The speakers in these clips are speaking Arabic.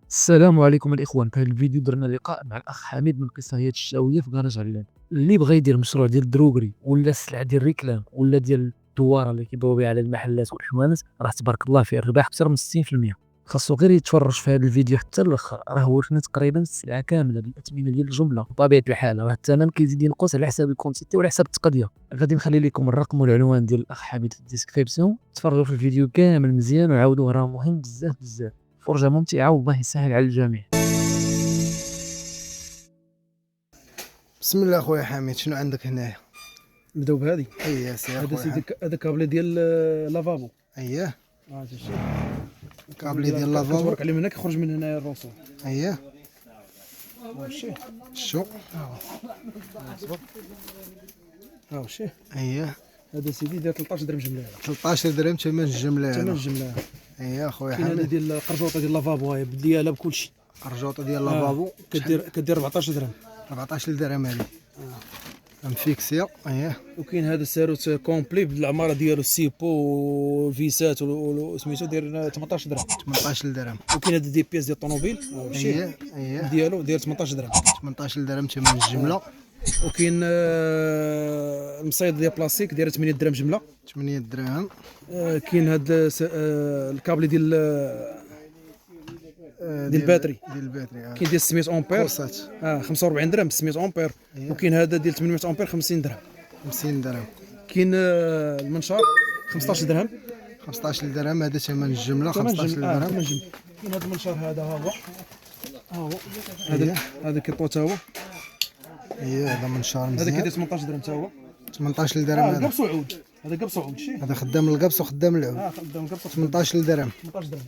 السلام عليكم الإخوان. في هذا الفيديو درنا لقاء مع الأخ حميد من قصرية الشاوية في كراج علان. اللي بغى يدير مشروع ديال الدروغري ولا السلعة ديال الريكلام ولا ديال الدواره اللي كيبيعوا بها على المحلات والحوانت، راه تبارك الله فيه الربح أكثر من 60%. خاصو غير يتفرج في هذا الفيديو حتى الاخر، راه ورثنا تقريبا السلعة كاملة بالأثمنة ديال الجملة بطبيعة الحال، راه الثمن كيزيد ينقص على حساب الكونتيتي وعلى حساب التقضية. غادي نخلي لكم الرقم والعنوان ديال الأخ حميد في الديسكريبسيون، تفرجوا في الفيديو كامل مزيان وعاودوه، راه مهم بزاف بزاف. فرجة ممتعة والله يسهل على الجميع. بسم الله خويا حميد، شنو عندك هنايا؟ نبداو بهذه. اييه سي هذا خويا سيدي حميد. هذا كابلي ديال لافابو. اييه هذا الشيء كابلي ديال لافابو. كتبرك عليه من هنا كيخرج من هنايا الروسو. اييه ماشي شو ها هو شي. اييه هذا سيدي داير 13 درهم جمله. 13 درهم ثمن الجمله. ثمن الجمله. اييه خويا كاين هذا حميد. ديال القرجوطه ديال لافابو، هاي بديالها بكلشي. الرجوطه ديال لافابو كدير 14 درهم. 14 درهم هذه مفيكسيه. اييه وكاين هذا الساروت كومبلي بالعماره ديالو، السيبو والفيسات وسميتو داير 18 درهم. 18 درهم. وكاين هذا دي بياس ديال الطوموبيل. ها هو شي اييه ديالو داير 18 درهم. 18 درهم ثمن الجمله. وكاين المصيد ديال بلاستيك دايره 8 درهم جمله. 8 دراهم. كاين هاد الكابل ديال الباتري. ديال الباتري. كاين ديال 600 امبير كورسات 45 درهم ب 600 امبير. وكاين هذا ديال 800 امبير 50 درهم. 50 درهم. كاين المنشار 15 درهم. 15 درهم هذا ثمن الجمله. ثمن 15 الجملة. درهم. ثمن الجملة. كاين هذا المنشار هذا ها هو هذا كيطوى تا هو. اييه هذا منشار هذا مزيان. كيدير 18 درهم تا هو. 18 درهم هذا. قبص وعود. هذا قبص وعود شي. هذا خدام القبص وخدام العود. خدام قبص 18 درهم. 18 درهم.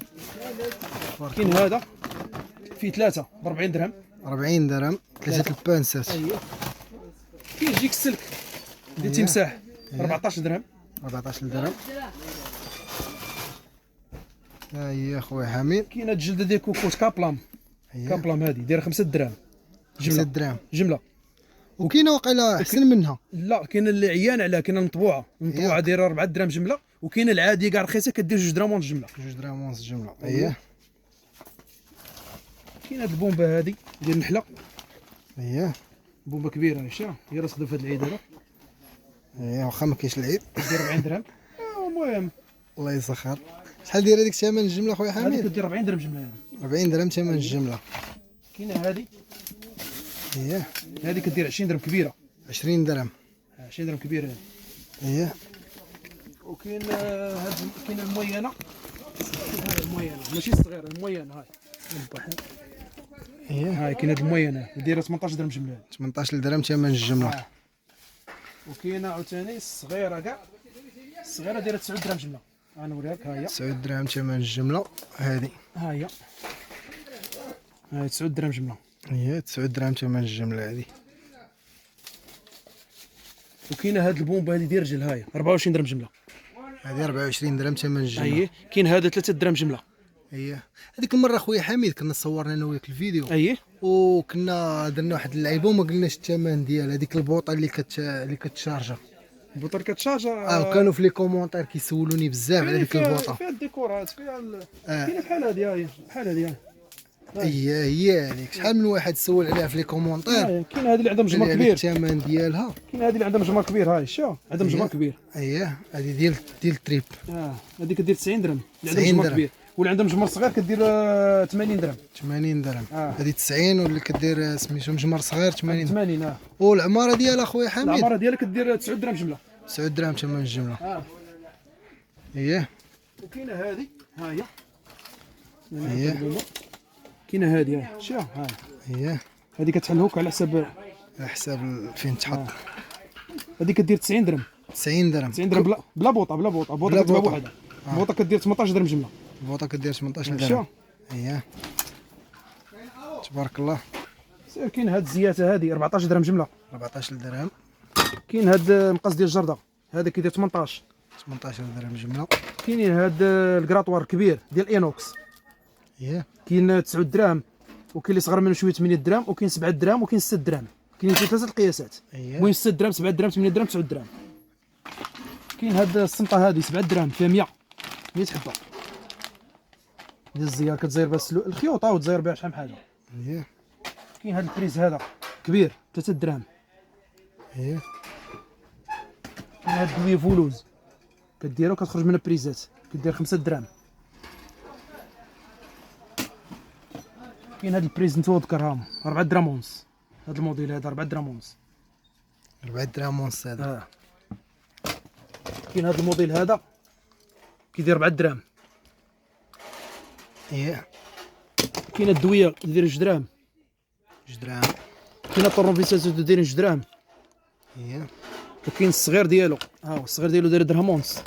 كاين هذا فيه ثلاثة ب 40 درهم. 40 درهم. ثلاثة البانسات. اييه. كيجيك السلك ديال التمساح 14 درهم. 14 درهم. ها هي خويا حميد. كاين هاد الجلده ديال كوكوت كابلام. كابلام هذه دايره 5 دراهم 5 درهم جمله. وكاينه واقيلا احسن منها. لا كاين اللي عيان عليها، كاين المطبوعه دايره 4 دراهم جمله. وكاين العاديه كاع رخيصه كدير 2 دراهم ونص جمله. 2 درهم ونص جمله. اييه. كاين هاد البومبه هذه ديال النحله. اييه بومبه كبيره هادشي، هي راه تخدم في هاد العيد هذا. اييه واخا ما كاينش العيد. دير 40 درهم. المهم الله يسخر. شحال داير هذيك ثمن الجمله خويا هذه حميد؟ كدير 40 درهم جمله. 40 درهم ثمن الجمله. كاينه هذه. اييه هذه كدير 20 درهم كبيره. 20 درهم. 20 درهم كبيره هذه. اييه وكاين كاين الموينه. هاي الموينه ماشي الصغيره، الموينه هاي. اييه هاي كاين هاد الموينه دايره 18 درهم جمله. 18 درهم ثمن الجمله. وكاينه عاوتاني الصغيره كاع، الصغيره دايره 9 درهم جمله. غنوريها لك. ها هي 9 درهم ثمن الجمله هذه. ها هي 9 درهم جمله. اييه 9 درهم ثمن الجمله هذه. وكاينه هاد البومبه هذه ديال رجل، هاي 24 درهم جمله. هذه 24 درهم ثمن الجمله. اييه. كاين هذا 3 درهم جمله. اييه هذيك المره خويا حميد كنا صورنا انا وياك الفيديو. اييه. وكنا درنا واحد اللعيبه وما قلناش الثمن ديال هذيك البوطه اللي كتشارجا. البوطه كتشارجا. كانوا في لي كومونتير كيسولوني بزاف على ديك البوطه. فيها الديكورات، فيها كاينه بحال هذه. هاي بحال هذه. اييه هي هذيك. شحال من واحد سول عليها في لي كومونتير. كاين هذه اللي عندها مجمر كبير. الثمن ديالها. كاين هذه اللي عندها مجمر كبير. هاي شوف عندها مجمر كبير. اييه هذه ديال التريب. هذه كدير 90 درهم اللي عندها 90 مجمر درهم. كبير. واللي عندها مجمر صغير كدير 80 درهم. 80 درهم. هذه 90 واللي كدير سميتو مجمر صغير 80. 80. والعماره ديالها خويا حميد. العماره ديالها كدير 9 درهم جمله. 9 درهم ثمن الجمله. اييه. وكاينه هذه. ها هي. اييه كاينه هذه. شوف هاي. اييه هذه كتحل هوك على حساب على حساب فين تحط. هذه كدير 90 درهم. 90 درهم. 90 درهم بلا بوطه. بوطه كتباع بوحدها. بوطه كدير 18 درهم جمله. البوطه كدير 18 درهم. شوف. اييه تبارك الله. سير كاين هاد الزياته هذه 14 درهم جمله. 14 درهم. كاين هاد المقص ديال الجرده هذا كيدير 18 درهم جمله. كاينين هاد الكراطوار كبير ديال انوكس. اييه كاين 9 دراهم. وكاين اللي صغر منه شويه 8 دراهم. وكاين 7 دراهم. وكاين 6 دراهم. كاينين ثلاثه القياسات. المهم 6 دراهم 7 دراهم 8 دراهم 9 دراهم. كاين هاد الصنطه هذه 7 دراهم فيها 100 حبه ديال الزيار كتزير بس الخيوطه وتزير بها شحال من حاجه. اييه كاين هذا البريز هذا كبير 3 دراهم. اييه كاين هاد الدويه فولوز كديرها وكتخرج منها بريزات كدير 5 دراهم. كاين هاد البريز نتوذكرهم 4 دراهم ونص. هاد الموديل هذا 4 دراهم ونص. 4 دراهم ونص هذا. كاين هاد الموديل هذا كيدير 4 دراهم. اييه كاين الدويه كدير 2 دراهم. 2 دراهم. كاين الطروفيسات دايرين 2 دراهم. اييه وكاين الصغير ديالو ها هو الصغير ديالو داير درهم ونص.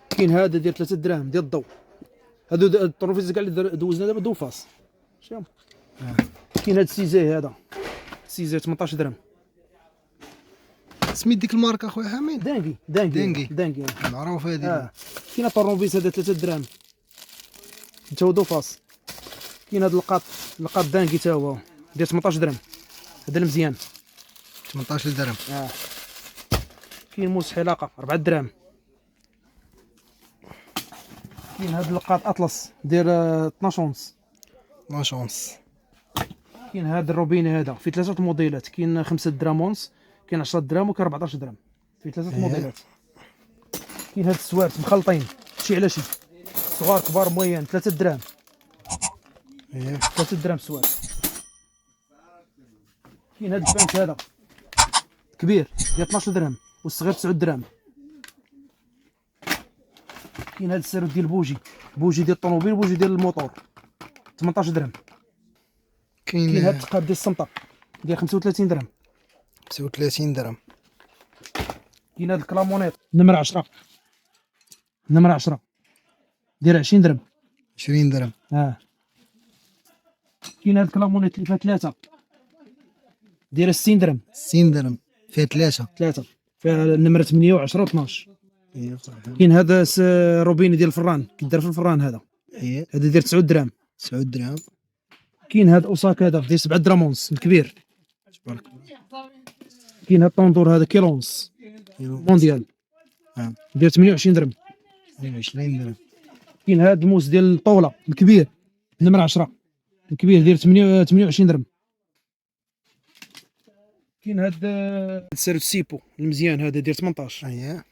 كاين هذا ديال 3 دراهم ديال الضو. هادو الطروفيسات كاع اللي دوزنا دابا دوفاس. شوف كاين هاد السيزاي هذا سيزاي 18 درهم. سميت ديك الماركه اخويا حميد؟ دانكي دانكي معروف هذه. كاين الطروفيس هذا 3 دراهم تا هو دوفاس. كاين هذا القاط دانكي تا هو داير 18 درهم. هذا المزيان 18 درهم. كاين موس حلاقه 4 دراهم. كاين هذا القاط اطلس داير 12 ونص. 12 ونص. كاين هذا الروبيني هذا في 3 موديلات. كاين 5 دراهم ونص، كاين 10 دراهم، وكاين 14 درهم في 3 موديلات. كاين هاد السوارت مخلطين شي على شي، صغار كبار موين 3 دراهم. 3 دراهم السوارت. كاين هاد البانت هذا كبير ديال 12 درهم والصغير 9 دراهم. كاين هاد الساروت ديال بوجي ديال الطوموبيل، بوجي ديال الموطور 18 درهم. كاين هاد التقاب ديال السمطه ديال 35 درهم. 35 درهم. كاين هاد الكلامونيط نمره 10 داير 20 درهم. 20 درهم. كاين هاد الكلامونيط اللي فيها 3 داير 60 درهم. 60 درهم فيها 3 فيها النمره 8 و10 و12. كاين هذا روبيني ديال الفران كيدير في الفران هذا. هذا داير 9 دراهم. 9 دراهم. كاين هاد اوساك هذا داير 7 دراهم ونص الكبير. كاين هاد الطوندور هذا كيلو ونص مونديال داير 28 درهم. 28 درهم. كاين هاد الموس ديال الطاوله الكبير نمره 10 الكبير داير 28 درهم. كاين هاد السيرت سيبو المزيان هذا داير 18.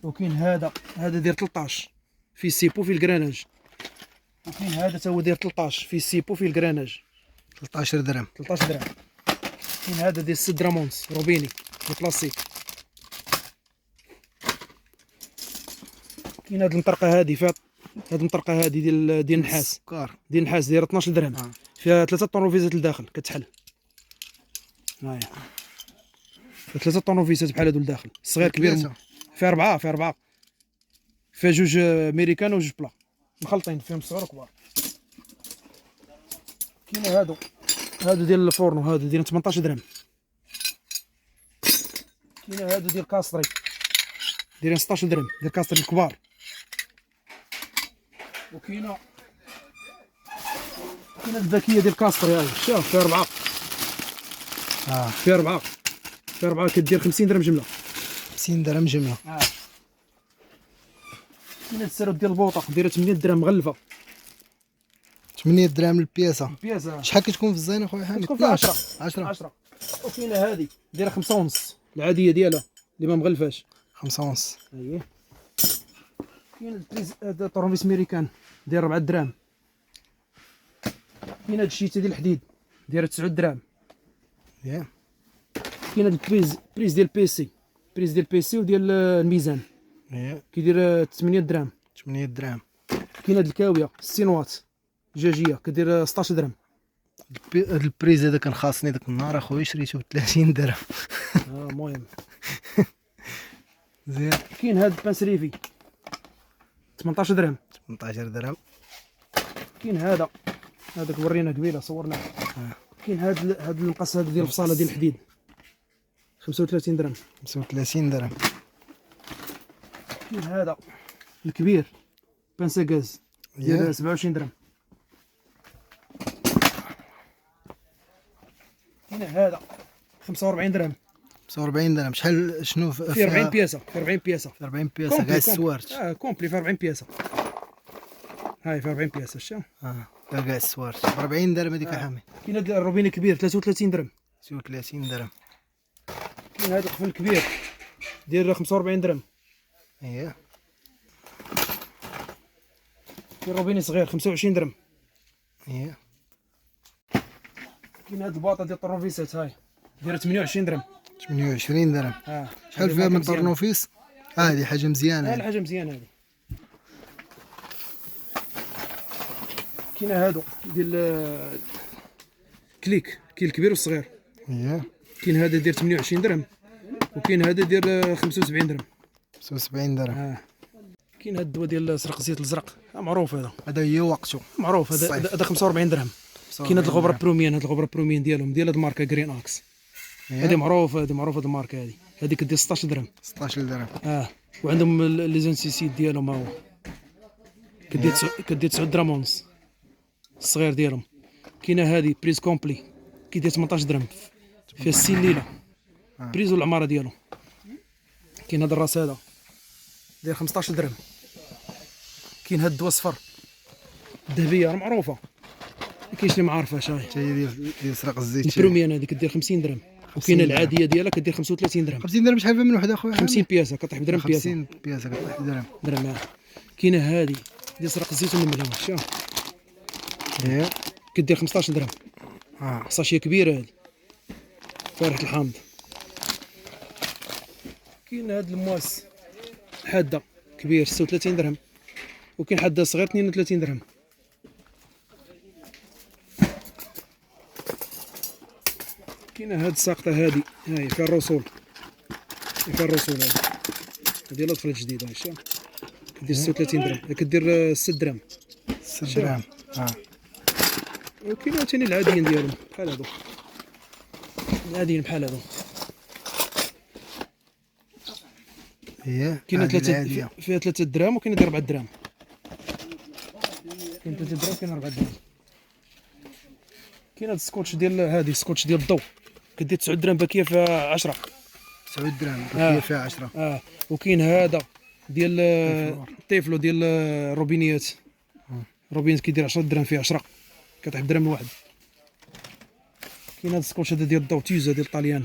وكاين هذا داير 13 فيه السيبو فيه الكراناج. وكاين هذا تا هو داير 13 فيه السيبو فيه الكراناج 13 درهم. 13 درهم. كاين هذا داير 6 دراهم ونص روبيني البلاستيك. كاين هاد المطرقه هادي فيها هاد المطرقه هادي ديال النحاس ديال النحاس دايره 12 درهم. فيها 3 طروفيزات لداخل كتحل. هاهي 3 طروفيزات بحال هادو لداخل صغير كبير. فيها 4 فيها 2 امريكان و 2 بلا مخلطين فيهم صغار وكبار. كاين هادو ديال الفورنو هادو دايرين 18 درهم. كاين هادو ديال كاستري دايرين 16 درهم ديال كاستري الكبار. وكاينه الذكيه ديال كاستري هاي شوف فيها 4 فيها 4 كدير 50 درهم جمله. 50 درهم جمله. كاين هاد السيروت ديال البوطه دايره 8 درهم مغلفه. 8 دراهم البياسه. البياسه شحال كتكون في الزينه خويا حامد؟ كتكون فيها 10. وكاينه هادي دايره 5 ونص العاديه ديالها اللي ما مغلفاش 5 ونص. اييه. كاين البريز هذا طروفيس امريكان داير 4 دراهم. كاين هاد الشيته ديال الحديد دايره 9 دراهم. كاين هاد البريز ديال بيسي وديال الميزان كيدير 8 دراهم. 8 دراهم. كاين هاد الكاويه 60 واط دجاجيه كدير 16 درهم. هاد البريز هذا كان خاصني داك النهار اخويا شريته ب 30 درهم. المهم زين. كاين هاد البانسريفي 18 درهم. 18 درهم. كاين هذاك ورينا قبيله صورناه. كاين هاد المقص هذا ديال الفصاله ديال الحديد 35 درهم. 35 درهم. كاين هذا الكبير بانسا غاز ديال 27 درهم. كاين هذا 45 درهم. 45 درهم. شحال شنو في 40 بياسه. 40 بياسه 40 بياسه كاع السوارت. كومبلي في 40 بياسه. هاي في 40 بياسه شتي. كاع السوارت ب 40 درهم هذيك حامي. كاين هذا الروبيني كبير 33 درهم. 36 درهم. كاين هذا القفل الكبير داير 45 درهم. اييه. كاين روبيني صغير 25 درهم. اييه. كاين هاد الباطه ديال الطروفيسات هاي دايره 28 درهم. 28 درهم. شحال فيها من طرنوفيس؟ هذه حاجه مزيانه. هذه حاجه مزيانه هذه. كاين هادو ديال كليك، كاين الكبير والصغير. اييه. كاين هذا داير 28 درهم وكاين هذا داير 75 درهم. 75 درهم. كاين هاد الدواء ديال سرق الزيت الازرق معروف هذا هي وقته معروف. هذا 45 درهم. كاين هاد الغبره بروميان، هاد الغبره بروميان ديالهم ديال هاد الماركه جرين اكس. هذه معروفه، هذه معروفه هاد الماركه هذه. هذه كدير 16 درهم. 16 درهم. وعندهم لي زانسيسيد ديالهم ها هو كدير 9 درهم ونص الصغير ديالهم. كاينه هذه بريز كومبلي كيدير 18 درهم فيها 60 ليله بريز والعماره ديالو. كاين هذا الراس هذا داير 15 درهم. كاين هاد الدواء الصفر الذهبيه راه معروفه، ما كاينش اللي ما عارفهاش. هاي حتى هي ديال سرق الزيت. البروميان هذه كدير 50 درهم وكاينه العاديه ديالها كدير 35 درهم. 50 درهم شحال فيها من وحده اخويا؟ 50 بياسه كطيح بدرهم بياسه. 50 بياسه كطيح بدرهم. درهم. كاينه هذه ديال سرق الزيت والملح شوف ايه كدير 15 درهم. صاشيه كبيره هذه فيها ريحه الحامض. كاين هذا المواس حاده كبير 36 درهم وكاين حاده صغير 32 درهم. كاين هاد الساقطه هادي هاي فيها الرسول، فيها الرسول هادي ديال الاطفال الجديده شوف كدير 36 درهم. كدير 6 درهم. 6 درهم. وكاين عاوتاني العاديين ديالهم بحال هادو، العاديين بحال هادو. كاين فيها 3 دراهم وكاين ديال 4 دراهم. كاين 3 دراهم وكاين 4 دراهم. كاين هاد السكوتش ديال هادي السكوتش ديال الضو كدير 9 دراهم باكيه فيها 10. 9 درهم باكيه فيها 10. وكاين هذا ديال الطيفلو ديال الروبينيات. روبينيات كيدير 10 درهم فيه 10 كطيح بدرهم الواحد. كاين هذا السكوتش هذا ديال الضو تيزا ديال الطاليان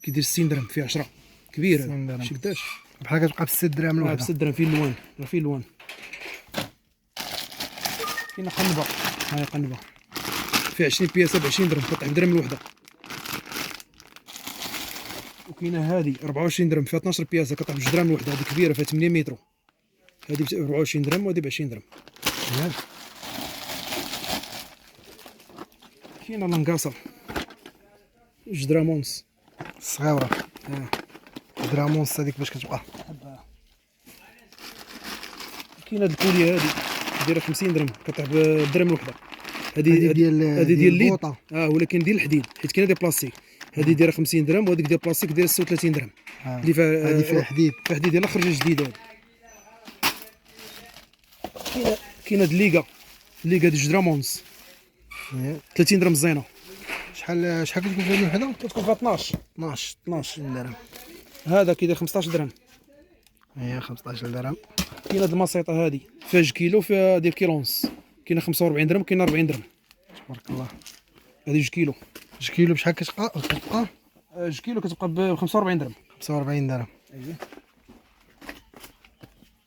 كيدير 60 درهم فيه 10 كبير هذا. شي قداش بحال كتبقى ب 6 درهم الوحده. ب 6 درهم فيه اللوان، فيه اللوان. كاين قنبه هاي قنبه فيها 20 بياسه ب 20 درهم كطيح بدرهم الوحده. وكاينه هذه 24 درهم فيها 12 بياسه كطيح ب 2 درهم الوحده. هذه كبيره فيها 8 متر. هذه ب 24 درهم وهذه ب 20 درهم. كاينه لانكاسا 2 درهم ونص صغيره. درهم ونص هذيك باش كتبقى. كاينه هاد الكوليه هذه دايره 50 درهم كطيح بدرهم الوحده. هذه ديال الليد ولكن ديال الحديد حيت كاينه ديال بلاستيك. هذه دايره 50 درهم وهذيك ديال بلاستيك دايره 36 درهم. اللي فيها حديد. فيها حديد يلاه خرج جديد هذا. كاين هاد الليغا دي 2 درهم ونص 30 درهم الزينه. شحال كتكون فيها الوحده؟ كتكون فيها 12 درهم. هذا كيدير 15 درهم. 15 درهم. كاين هاد المسيطه هادي فيها 2 كيلو فيها ديال كيلو ونص. كاينه 45 درهم وكاينه 40 درهم. تبارك الله. هذه 2 كيلو. 2 كيلو بشحال كتبقى؟ 2 كيلو كتبقى ب 45 درهم. 45 درهم.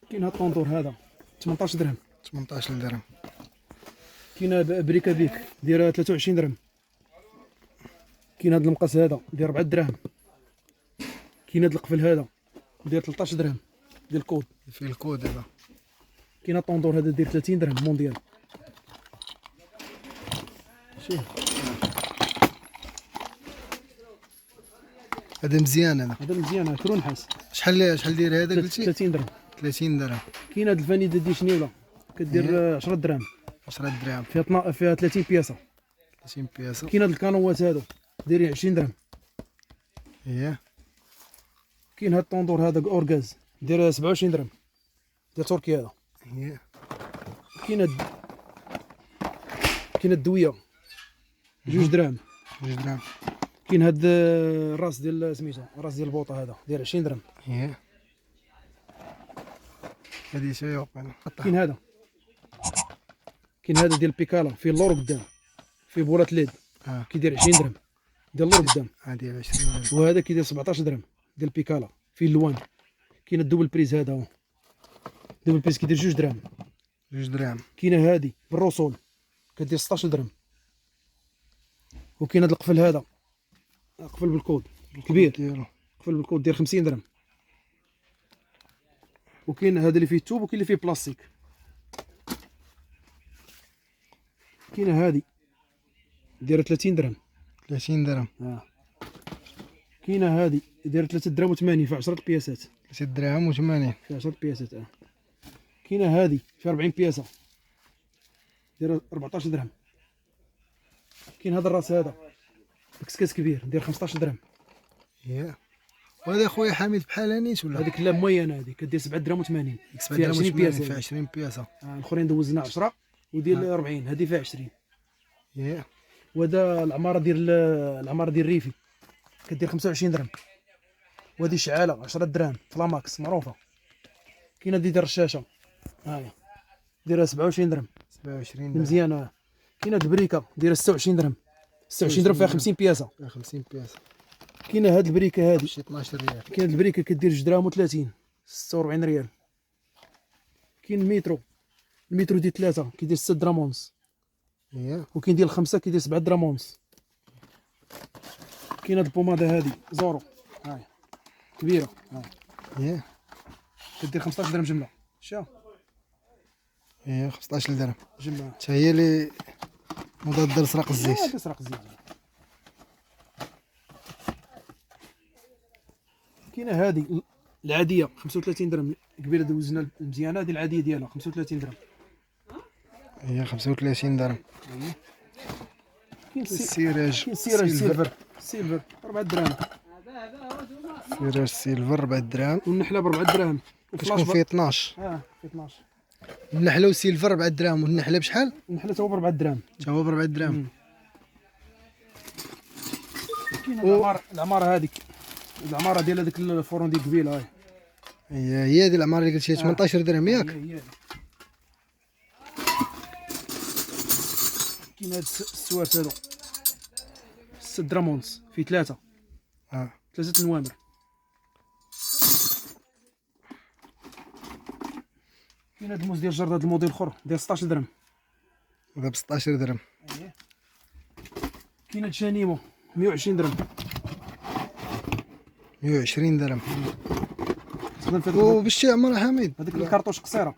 كاين هاد الطوندور هذا 18 درهم. 18 درهم. كاين بريكا بيك دايره 23 درهم. كاين هاد المقص هذا داير 4 دراهم. كاين هاد القفل هذا داير 13 درهم ديال الكود. فيه الكود هذا. كاين الطوندور هذا داير 30 درهم مونديال. شوف هذا مزيان. هذا مزيان كرو نحاس. شحال داير هذا قلتي؟ 30 درهم. 30 درهم. كاين هاد الفانيدا دي شنيوله كدير 10 درهم. 10 درهم فيها 30 بياسه. 30 بياسه. كاين هاد الكانوات هادو دايرين 20 درهم. كاين هاد الطوندور هذا اورغاز داير 27 درهم ديال تركيا هذا. كاين الدويه 2 دراهم. 2 دراهم. كاين هاد الراس ديال سميتو الراس ديال البوطه هذا داير 20 درهم. هذه شي وقيلا. كاين هذا كاين هذا ديال بيكالا فيه اللور قدام، فيه بولات ليد كيدير 20 درهم ديال اللور قدام، هادي 20 درهم. وهذا كيدير 17 درهم ديال بيكالا فيه اللوان. كاين الدوبل بريز هذا هو الدوبل بريز كيدير 2 درهم. 2 درهم. كاينه هادي بالروسول كدير 16 درهم. وكاين هذا القفل هذا قفل بالكود كبير ديالو قفل بالكود ديال 50 درهم. وكاين هذا اللي فيه التوب وكاين اللي فيه بلاستيك. كاينه هادي دايره 30 درهم. 30 درهم. كاينه هادي دايره 3 درهم و80 في 10 بياسات. 3 درهم و80 في 10 بياسات. كاينه هادي في 40 بياسه دايره 14 درهم. كاين هذا الراس هذا بكسكاس كبير داير 15 درهم. وهذا خويا حميد بحال هانيت ولا هذيك لا موينه هذه كدير 7 درهم و80 7 فيها درهم 20 و80 بياسه. في 20 بياسه. الاخرين دوزنا 10 وديال 40 هذه فيها 20. وهذا العماره ديال الريفي كدير 25 درهم. وهذه شعاله 10 دراهم فلاماكس معروفه. كاين هذه ديال الرشاشه ها هي دايره 27 درهم. 27 درهم مزيانه. كاين هذه البريكه دايره 26 درهم. 26 درهم فيها 50 بياسه. 50 بياسه. كاينه هذه البريكه هذه شي 12 ريال. كاين هذه البريكه كدير 2 درهم و30 46 ريال. كاين المترو ديال 3 كيدير 6 درهم ونص. وكاين ديال 5 كيدير 7 درهم ونص. كاين هاد البوماده هادي زورو هاي كبيره هاي كدير 15 درهم جمله. شا 15 درهم جمله حتى هي اللي مضاد لسرق الزيت. كتسرق الزيت. كاينه هادي العاديه 35 درهم. قبيله دوزنا المزيانه هادي العاديه ديالها 35 درهم. 35 درهم. كاين السيراج. كاين سيراج سيلفر 4 دراهم. سيراج سيلفر 4 دراهم. والنحله ب 4 دراهم. كتكون فيه 12. فيه 12. النحله وسيلفر 4 دراهم. والنحله بشحال؟ النحله تا هو ب 4 دراهم. تا هو ب 4 دراهم. كاين العماره هذيك العماره ديال هذيك الفرون ديال قبيله هي هذه العماره اللي قلتي 18 درهم ياك؟ هي. كاين هاد السوارت هادو 6 درهم ونص فيه 3 نوامر. كاين هاد الموس ديال الجرد هاد الموديل الاخر ديال 16 درهم. هذا ب 16 درهم. كاين هاد شانيمو 120 درهم. 120 درهم. تخدم في وباش تعمر حميد هذيك الكارطوش قصيره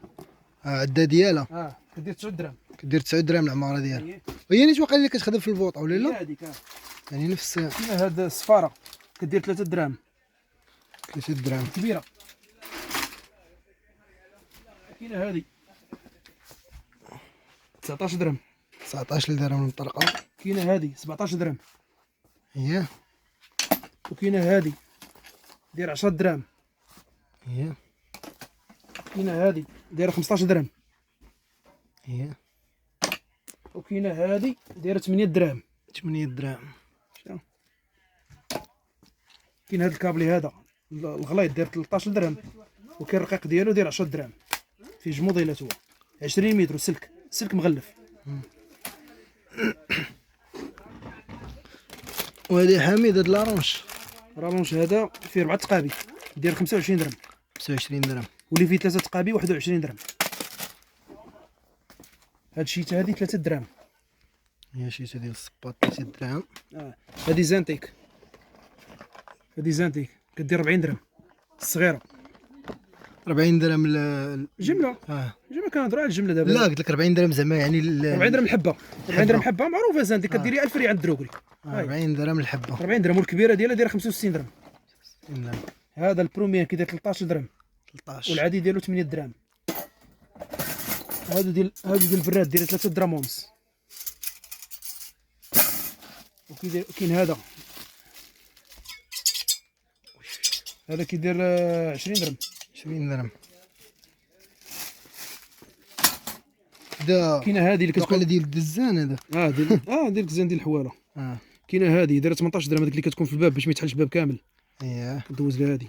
عدا ديالها كدير 9 درهم. كدير 9 درهم العماره ديالها. وهي نيت واقيلا اللي كتخدم في البوطه ولا لا؟ هذيك يعني نفس. كاين هاد الصفاره كدير 3 دراهم. 3 دراهم كبيره. كاين هادي 19 درهم. 19 درهم المطرقه. كاين هادي 17 درهم. وكاين هادي داير 10 دراهم. كاين هادي دايره 15 درهم. وكاين هادي دايره 8 دراهم. 8 دراهم. كاين هاد الكابلي هذا الغليظ داير 13 درهم. وكاين الرقيق ديالو داير 10 دراهم. فيه جوج موديلات هو 20 متر سلك مغلف. وهذه حميد هاد لارونش هذا فيه 4 تقابي داير 25 درهم. 25 درهم. واللي فيه 3 تقابي 21 درهم. هاد الشيته هادي 3 دراهم. هي شيته ديال الصباط 3 دراهم. هادي زانتيك كدير 40 درهم الصغيره. 40 درهم الجمله. الجمله كنهضروا على الجمله دابا. لا قلت لك 40 درهم زعما يعني 40 درهم الحبه. 40 درهم حبه معروفه زانتيك كديري 1000 ريال عند الدروكري. 40 درهم الحبه. 40 درهم والكبيره ديالها دايره 65 درهم. 60 درهم. هذا البروميير كيدير 13 درهم. 13. والعادي والعادي ديالو 8 دراهم. هادو ديال البراد دايره 3 دراهم ونص. وكاين هذا كيدير 20 درهم. 20 درهم. دا كاينه هذه اللي كتكون ديال الدزان هذا. ديال الكزان ديال الحواله. كاينه هذه دايره 18 درهم هذيك اللي كتكون في الباب باش ما يتحلش الباب كامل. دوز لها هذه.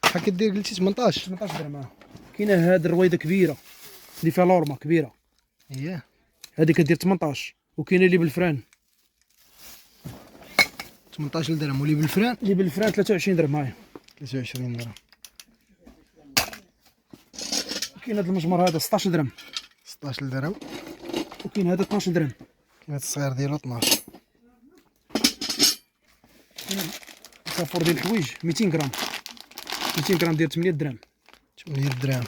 شحال كدير قلتي 18 درهم. كاينه هذه الرويضه كبيره اللي فيها لورما كبيره اييه هذه كدير 18. وكاينه اللي بالفران 18 درهم، واللي بالفران اللي بالفران 23 درهم. هاي 23 درهم. كاين هذا المجمر هذا 16 درهم. 16 درهم. وكاين هذا 12 درهم. كاين هاد الصغير ديالو 12. كافور ديال الحوايج 200 غرام. 200 غرام ديال 8 درهم. 8 درهم.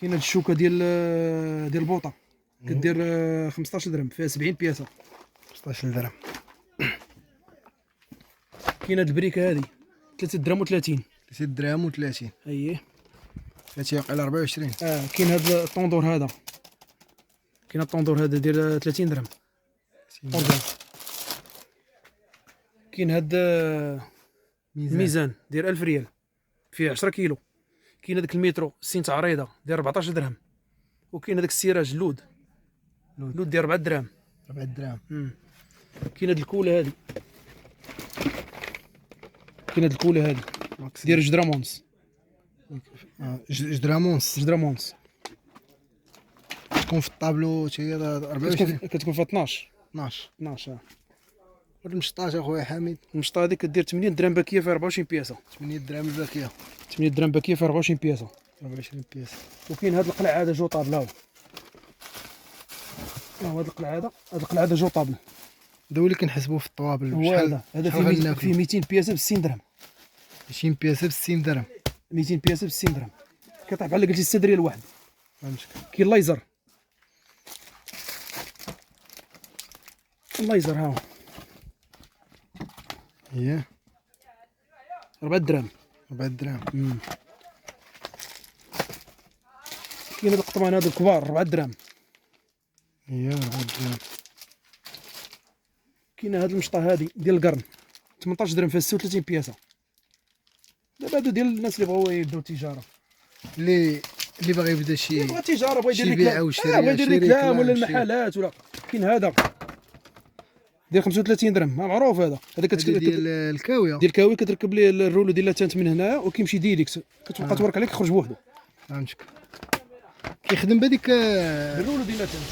كاين هاد الشوكه ديال البوطه كدير 15 درهم، فيها 70 بياسه. 15 درهم. كاين هاد البريكه هادي 3 درهم و30. 3 درهم و30. اييه. هادشي واقع على 24. كاين هاد الطوندور هذا، كاين هاد الطوندور هذا ديال 30 درهم. أورجان. كاين هاد الميزان ديال 1000 ريال، فيه 10 كيلو. كاين هذاك المترو 60 تعريضه ديال 14 درهم. وكاين هذاك السراج اللود ديال 4 درهم. 4 درهم. كاين هاد الكوله هادي، كاين هاد الكوله هادي ديال جدرامونس. جدرامونس. جدرامونس تكون في الطابلو حتى هي 24. كتكون فيها 12. 12. 12. هاد المشطاش اخويا حميد، المشطه هادي كدير 8 درهم باكيه فيها 24 بياسه. 8 درهم الباكيه. 8 درهم باكيه فيها 24 بياسه. 24 بياس. وكاين هاد القلع هذا جو طابل. هاو هاد القلع هذا، جو طابل. هذا هو اللي كنحسبوه في الطوابل. هو هذا فيه 200 بياسه ب 60 درهم. 20 بياسه ب 60 درهم. 200 بياسه ب 60 درهم. كيطيح بحال قلتي 6 ريال الواحد. فهمتك. كاين لايزر. اللايزر ها اييه 4 درهم. 4 درهم. كاين هاد القطمان هادو الكبار 4 درهم. اييه 4 درهم. كاين هاد المشطه هادي ديال القرن 18 درهم، فيها 36 بياسه. دابا هادو ديال الناس اللي بغاو يبداو التجاره، اللي باغي يبدا شي بغا التجاره، بغا يدير شي بيع ركلام، وشري. بغا يدير ركلام ولا شي- المحلات ولا. كاين هذا ديال 35 درهم، معروف هذا. هذا هادي ديال الكاويه. ديال الكاوي، كتركب ليه الرولو ديال لاتانت من هنايا وكيمشي ديريكت، كتبقى تورك عليك يخرج بوحدو. فهمتك. كيخدم بهذيك الرولو ديال لاتانت.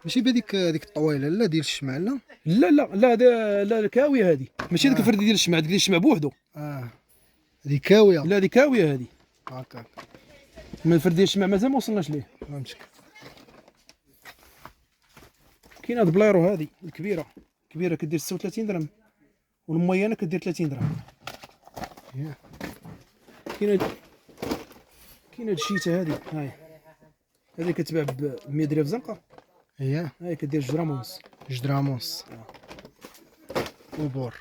ماشي بهذيك الطويله لا ديال الشمع لا. لا الكاويه هذه ماشي ديك الفرد ديال الشمع، ديك الشمع بوحدو. هذه كاويه. لا هذه كاويه هذه. هكاك. من الفرد ديال الشمع مازال ما وصلناش ليه. فهمتك. كاين هاد البلايرو هذه الكبيره كدير 36 درهم، والميانه كدير 30 درهم. كاين هاد الشيته هذه، هذه كتباع ب 100 درهم في زنقه. اييه هاي كدير جرامونس. جدراموس. وبور.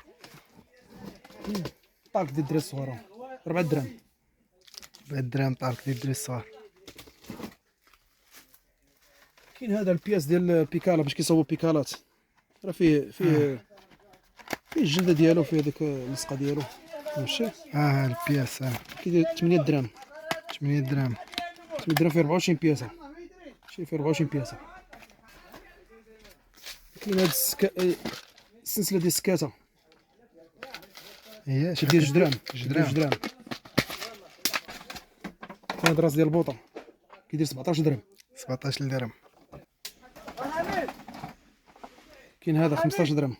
طالق ديال الدراري الصغار 4 درهم. 4 درهم طالق ديال الدري الصغار. كاين هذا البياس ديال البيكالا باش كيصاوبوا بيكالات، راه فيه الجلده ديالو، فيه ديك اللصقه ديالو، ماشي البياس. كيدير 8 درهم. 8 درهم. 8 درهم فيه 24 بياسه، شي فيه 24 بياسه. كاين هاد السلسله ديال السكاته اييه كدير 2 درهم. جدرام. كاين هاد راس ديال البوطه كيدير 17 درهم. 17 درهم. كاين هذا 15 درهم.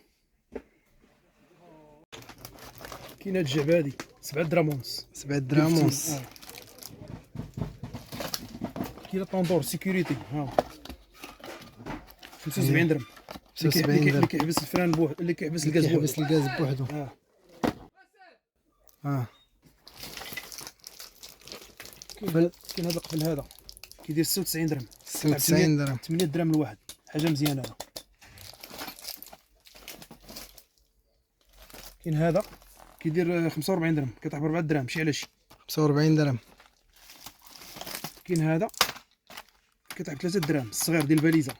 كاين هاد الجعبه هادي 7 درهم ونص. 7 درهم ونص. كاين الطوندور سيكوريتي 75 درهم. 75 درهم. اللي كيحبس الفران اللي كيحبس الغاز بوحدو. كيحبس الغاز بوحدو. كاين هذا قبل هذا كيدير 96 درهم. 96 درهم. 8 درهم الواحد، حاجه مزيانه هذا. كاين هذا كيدير 45 درهم، كيطيح ب 4 درهم، ماشي على شي. 45 درهم. كاين هذا كيطيح ب 3 درهم، الصغير ديال الباليزه.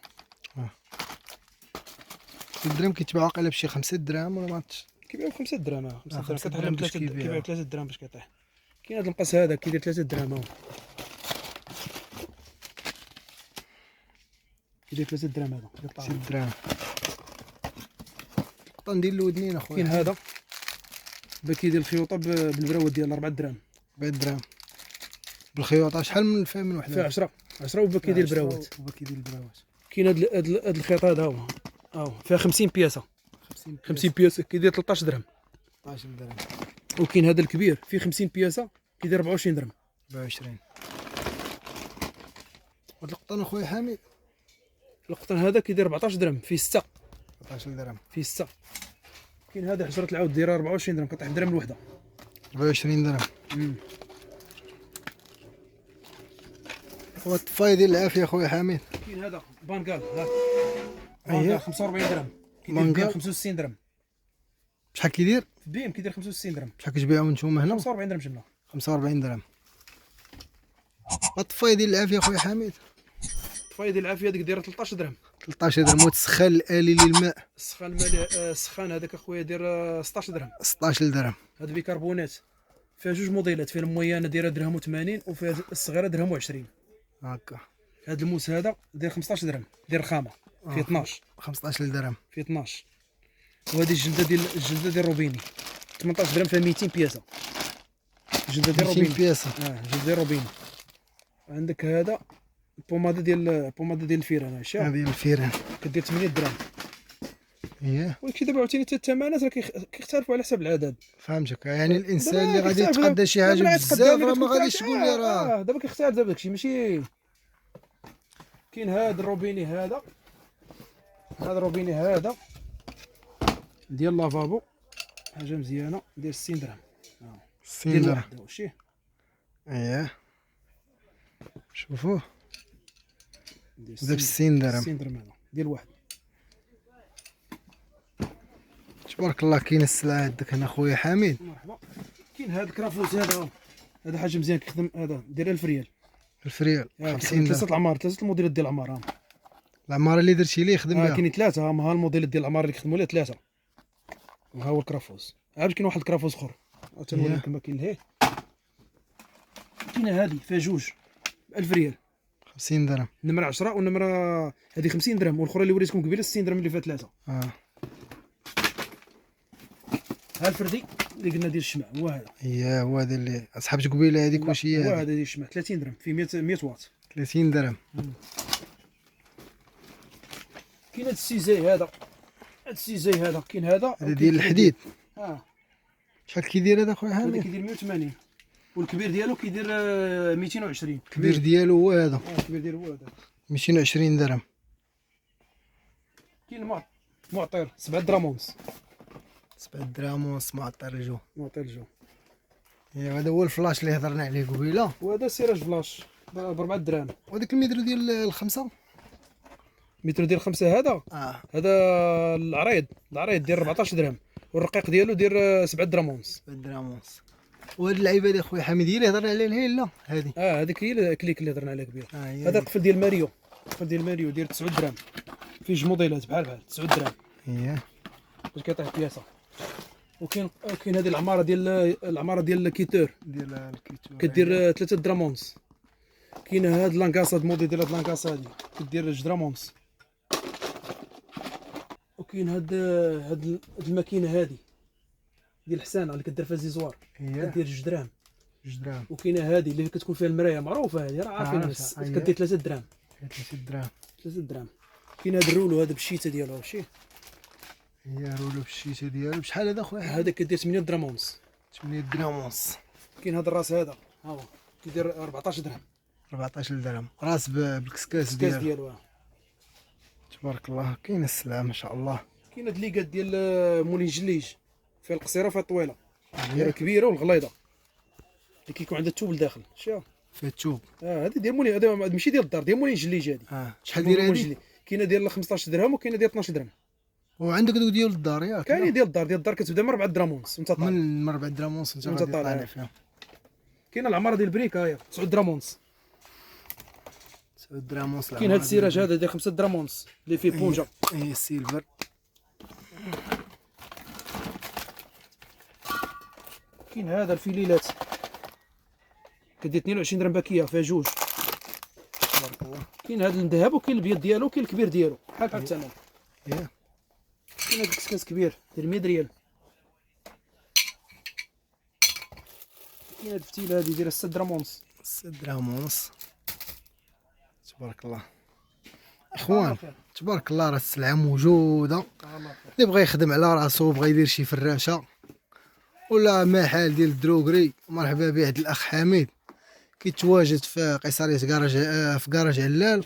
3 درهم كيتباع واقيلا بشي 5 درهم ولا ما عرفتش. كيبيعوا ب 5 درهم. 5 درهم 5 كيطيح درهم ب باش 3 كيبيعوا. كيبيعوا 3 درهم باش كيطيح. كاين هذا المقص هذا كيدير 3 درهم، كيدير 3 درهم هذا. 6 درهم. القطن ديال الودنين اخويا. كاين هذا باكي ديال الخيوطه بالبراود ديال 4 درهم. 4 درهم بالخيوطه. شحال من الفم من فيها وحده؟ 10. 10 وباكي ديال البراوات. وباكي ديال البراوات. كاين هاد الخيط هذا هو فيها 50 بياسه. 50 بياسه كيدير 13 درهم. 13 درهم. وكاين هذا الكبير فيه 50 بياسه كيدير 24 درهم. 24. هاد القطن اخويا حميد. القطن هذا كيدير 14 درهم فيه 6. 14 درهم. فيه 6. كاين هذا حجره العود دايره 24 درهم كطيح درهم الوحده. 24 درهم. والطفايه ديال العافيه اخويا حميد. كاين هذا بانكال ها. اييه 45 درهم كيدير بانكال. 65 درهم. شحال كيدير؟ بيم كيدير 65 درهم. شحال كتبيعو نتوما هنا؟ 45 درهم جبنا. 45 درهم. الطفايه ديال العافيه اخويا حميد. الطفايه ديال العافيه هذيك دايره 13 درهم. 13 درهم. وتسخن الالي للماء. السخان المالي السخان هذاك اخويا داير 16 درهم. 16 درهم. هذا بيكربونات فيها جوج موديلات، فيها المويانه دايره درهم و80 وفيها الصغيره درهم و20. هكا. هذا الموس هذا داير 15 درهم داير الخامه فيه 12. 15 درهم. فيه 12. وهذه الجلده ديال روبيني 18 درهم فيها 200 بياسه. الجلده ديال 200 روبيني. بياسه. الجلده ديال روبيني. عندك هذا البوماده ديال الفيران هاشا هذه الفيران كدير 8 درهم. اييه ولكن دابا عاوتاني حتى الثمنات راه كيختلفوا على حسب العدد. فهمتك. يعني الانسان دابا اللي غادي كيختلف. يتقدى شي حاجه دابا بزاف غيتقدى راه ما اللي غاديش تقول لي راه دابا كيختلف دابا داكشي ماشي. كاين هذا الروبيني هذا الروبيني هذا ديال لافابو حاجه مزيانه ديال 60 درهم. 60 درهم. واحد واشي. اييه شوفوه ديال دابا 60 درهم. 60 درهم هذا ديال واحد. تبارك الله. كاين السلعه عندك هنا خويا حميد. مرحبا. كاين هذا الكرافوس هذا حاجه مزيان كيخدم هذا داير 1000 ريال. 1000 ريال. 50 ثلاثه درهم. العمار ثلاثه الموديلات ديال العمار العماره اللي درتي ليه خدم بها. كاينين ثلاثه ها الموديلات ديال العمار اللي كيخدموا ليه ثلاثه. وها هو الكرافوس. عاد كاين واحد الكرافوس اخر تنوريكم كاين لهيه. كاينه هذه فيها جوج 1000 ريال. 50 درهم. النمره 10 والنمره هذه 50 درهم والاخرى اللي وريتكم قبيله 60 درهم اللي فيها ثلاثه. ها الفردي اللي قلنا ديال الشمع هو هذا. اييه هو هذا اللي اصحاب قبيله هذيك واش هي هو هذه؟ هذا ديال الشمع 30 درهم فيه 100 واط. 30 درهم. كاين هذا السيزاي هذا كاين هذا ديال الحديد. اه شحال كيدير هذا خويا هذا حميد؟ كيدير 180 والكبير ديالو كيدير 220. الكبير ديالو هو هذا. الكبير ديالو هو هذا 220 درهم. كاين معطر 7 درهم ونص. 7 دراهم ونص معطر الجو. معطر الجو. ايوا هذا هو الفلاش اللي هضرنا عليه قبيله. وهذا سيراج فلاش ب 4 دراهم. وهذاك المتر ديال الخمسه. متر ديال 5 هذا هذا العريض ديال 14 درهم والرقيق ديالو دير 7 دراهم ونص. 7 دراهم ونص. وهاد اللعيبه ديال خويا حميد هي اللي هضرنا عليها الهي لا هذه. هذيك هي الكليك اللي هضرنا عليها قبيله. هذا هذا القفل ديال ماريو. القفل ديال ماريو ديال 9 دراهم. فيه جوج موديلات بحال 9 دراهم. اييه باش كيطيح بياسه. وكاين هذه العماره ديال الكيتور ديال الكيتور كدير 3 دراهم ونص. كاين هاد لانكاسا الموديل ديال هاد لانكاسا هادي كدير 2 دراهم ونص. وكاين هاد الماكينه هادي ديال الحسانه اللي كدير فيها زيزوار كدير 2 دراهم. 2 دراهم. وكاينه هادي اللي كتكون فيها المرايه معروفه هادي راه عارفين الناس كدير 3 دراهم. 3 دراهم. 3 دراهم. كاين هاد الرولو هذا بالشيته ديالو ماشي هي رولو بالشيشه ديالو بشحال هذا خويا؟ هذا كدير 8 دراهم ونص. 8 دراهم ونص. كاين هذا الراس هذا ها هو كيدير 14 درهم. 14 درهم. راس بالكسكاس ديالو تبارك الله. كاين السلعه ما شاء الله. كاين هاد ليكات ديال مولين جليج فيها القصيره وفيها الطويله. هي الكبيره والغليظه اللي كيكون عندها الثوب لداخل شوف فيها الثوب. هذه ديال مولين هذا ماشي ديال الدار ديال مولين جليج هذه. شحال دايره هذه؟ كاينه ديال 15 درهم وكاينه ديال 12 درهم. وعندك دوك ديال الدار ياك؟ كاينين ديال الدار كتبدا من 4 دراهم ونص وانت طالع. من 4 دراهم ونص انت غادي طالع فيها. كاينه العماره ديال بريكا هي 9 دراهم ونص. 9 دراهم ونص. كاين هذا السيراج هذا ديال 5 دراهم ونص اللي فيه بونجا. اي السيلفر. كاين هذا الفيليلات كدير 22 درهم باكيه فيها جوج. تبارك الله. كاين هذا الذهب وكاين الابيض ديالو وكاين الكبير ديالو بحال الثمن. كاين هذا الكسكاس كبير ديال 100 ريال. كاين هاد الفتيله هادي دايره 6 دراهم ونص. 6 دراهم ونص. تبارك الله اخوان، تبارك الله راه السلعه موجوده. اللي بغى يخدم على راسو بغى يدير شي فراشه ولا محل ديال الدروغري، مرحبا به عند الاخ حميد. كيتواجد في قيصريه كراج، في كراج علال،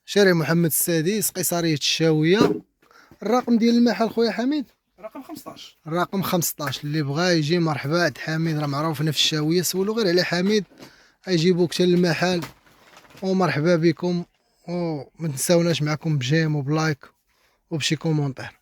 شارع محمد السادس، قيصريه الشاويه. الرقم ديال المحل خويا حميد رقم 15. الرقم 15. اللي بغى يجي مرحبا عند حميد، راه معروف هنا في الشاويه، سولوا غير على حميد غيجيبوك حتى للمحل. ومرحبا بكم، وما تنساوناش معكم بجيم وبلايك وبشي كومونتير.